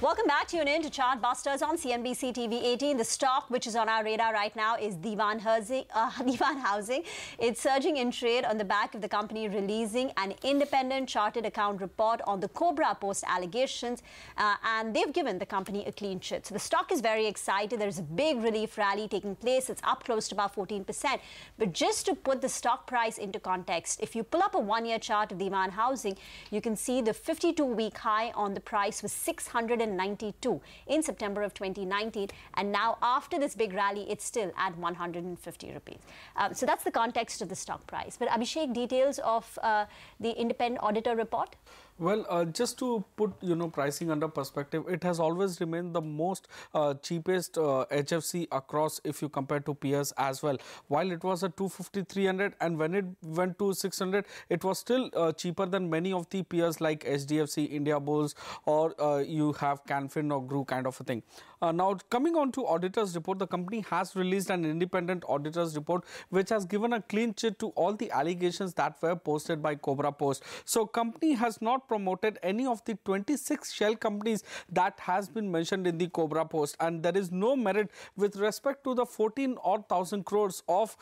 Welcome back. Tune in to Chart Busters on CNBC-TV18. The stock which is on our radar right now is Dewan Housing. It's surging in trade on the back of the company releasing an independent chartered account report on the Cobrapost allegations, and they've given the company a clean chit. So the stock is very excited. There's a big relief rally taking place. It's up close to about 14%. But just to put the stock price into context, if you pull up a one-year chart of Dewan Housing, you can see the 52-week high on the price was 692 in September of 2019, and now after this big rally it's still at 150 rupees. So that's the context of the stock price. But Abhishek, details of the independent auditor report? Well, just to put pricing under perspective, it has always remained the most cheapest HFC across if you compare to peers as well. While it was at 250, 300, and when it went to 600, it was still cheaper than many of the peers like HDFC, India Bulls, or you have Canfin or Gru kind of a thing. Now, coming on to auditors report, the company has released an independent auditors report which has given a clean chit to all the allegations that were posted by Cobrapost. So, company has not promoted any of the 26 shell companies that has been mentioned in the Cobrapost, and there is no merit with respect to the 14,000 crores of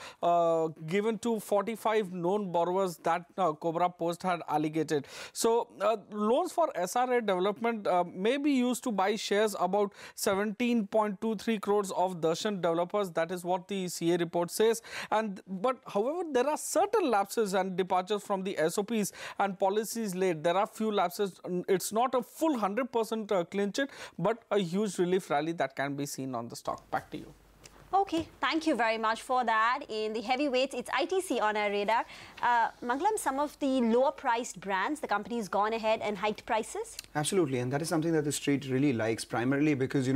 given to 45 known borrowers that Cobrapost had alleged. So, loans for SRA development may be used to buy shares about 17.23 crores of Darshan developers. That is what the CA report says. But however, there are certain lapses and departures from the SOPs and policies laid. There are few lapses. It's not a full 100% clean chit, but a huge relief rally that can be seen on the stock. Back to you. Okay, thank you very much for that. In the heavyweights, it's ITC on our radar. Mangalam, some of the lower priced brands, the company's gone ahead and hiked prices? Absolutely, and that is something that the street really likes, primarily because,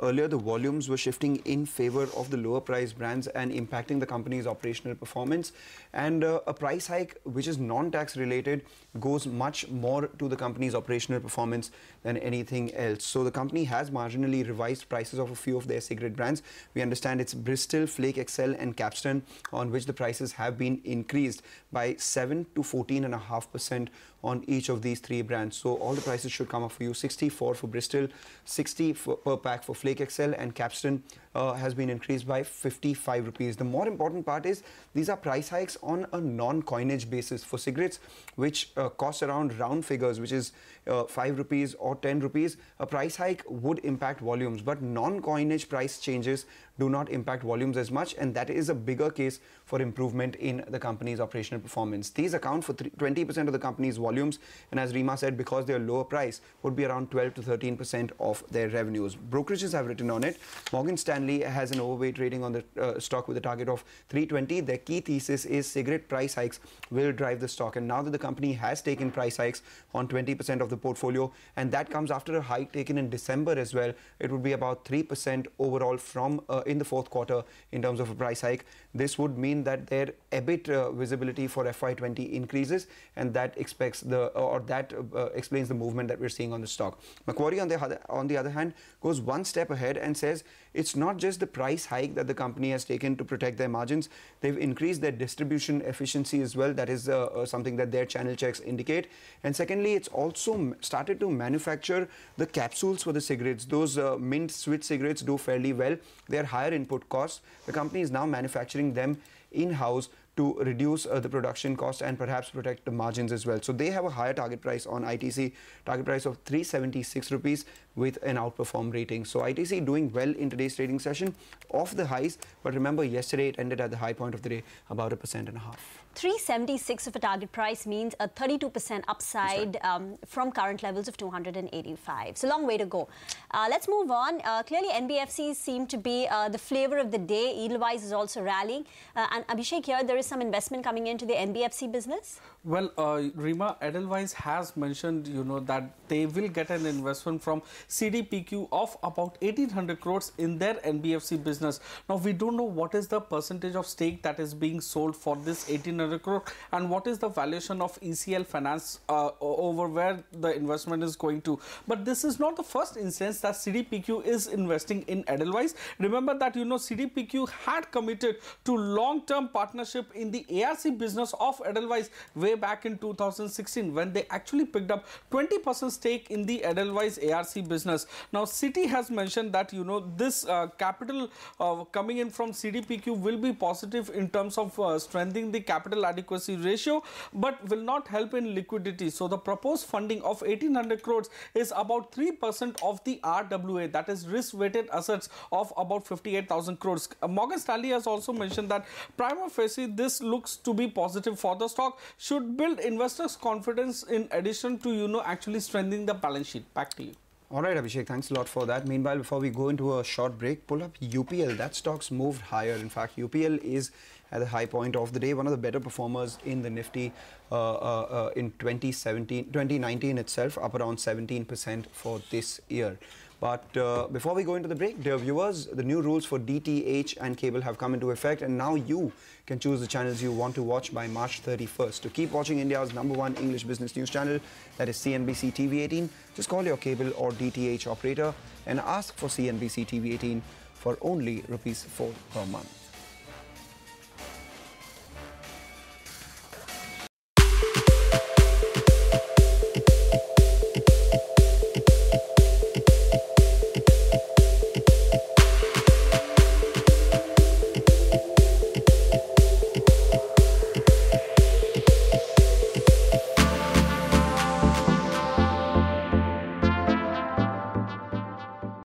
earlier the volumes were shifting in favor of the lower priced brands and impacting the company's operational performance. And a price hike which is non-tax related goes much more to the company's operational performance than anything else. So the company has marginally revised prices of a few of their cigarette brands. We understand it's Bristol, Flake XL and Capstan, on which the prices have been increased by 7 to 14.5% on each of these three brands. So all the prices should come up for you. 64 for Bristol, 60 per pack for Flake XL, and Capstan has been increased by 55 rupees. The more important part is these are price hikes on a non-coinage basis. For cigarettes which cost around round figures, which is 5 rupees or 10 rupees, a price hike would impact volumes, but non-coinage price changes do not impact volumes as much, and that is a bigger case for improvement in the company's operational performance. These account for 20% of the company's volumes, and as Rima said, because they are lower price, would be around 12 to 13% of their revenues. Brokerages have written on it. Morgan Stanley has an overweight rating on the stock with a target of 320. Their key thesis is cigarette price hikes will drive the stock, and now that the company has taken price hikes on 20% of the portfolio, and that comes after a hike taken in December as well, it would be about 3% overall from in the fourth quarter in terms of a price hike. This would mean that their EBIT visibility for FY20 increases, and that explains the movement that we're seeing on the stock. Macquarie, on the other hand, goes one step ahead and says it's not just the price hike that the company has taken to protect their margins. They've increased their distribution efficiency as well. That is something that their channel checks indicate. And secondly, it's also started to manufacture the capsules for the cigarettes. Those mint switch cigarettes do fairly well. They are higher input costs. The company is now manufacturing them in-house to reduce the production cost and perhaps protect the margins as well. So they have a higher target price on ITC, target price of 376 rupees with an outperform rating. So ITC doing well in today's trading session, off the highs, but remember yesterday it ended at the high point of the day, about 1.5%. 376 of a target price means a 32% upside from current levels of 285. So long way to go. Let's move on. Clearly NBFCs seem to be the flavor of the day. Edelweiss is also rallying. And Abhishek, here there is some investment coming into the NBFC business? Well, Rima, Edelweiss has mentioned, that they will get an investment from CDPQ of about 1,800 crores in their NBFC business. Now, we don't know what is the percentage of stake that is being sold for this 1,800 1,800 crore, and what is the valuation of ECL Finance over where the investment is going to. But this is not the first instance that CDPQ is investing in Edelweiss. Remember that, you know, CDPQ had committed to long-term partnership in the ARC business of Edelweiss way back in 2016 when they actually picked up 20% stake in the Edelweiss ARC business. Now, Citi has mentioned that, you know, this capital coming in from CDPQ will be positive in terms of strengthening the capital adequacy ratio, but will not help in liquidity. So the proposed funding of 1,800 crores is about 3% of the RWA, that is risk-weighted assets of about 58,000 crores. Morgan Stanley has also mentioned that prima facie this looks to be positive for the stock, should build investors' confidence in addition to, you know, actually strengthening the balance sheet. Back to you. All right, Abhishek, thanks a lot for that. Meanwhile, before we go into a short break, pull up UPL. That stock's moved higher. In fact, UPL is at the high point of the day, one of the better performers in the Nifty in 2019 itself, up around 17% for this year. But before we go into the break, dear viewers, the new rules for DTH and cable have come into effect, and now you can choose the channels you want to watch by March 31st. To keep watching India's #1 English business news channel, that is CNBC TV18, just call your cable or DTH operator and ask for CNBC TV18 for only ₹4 per month.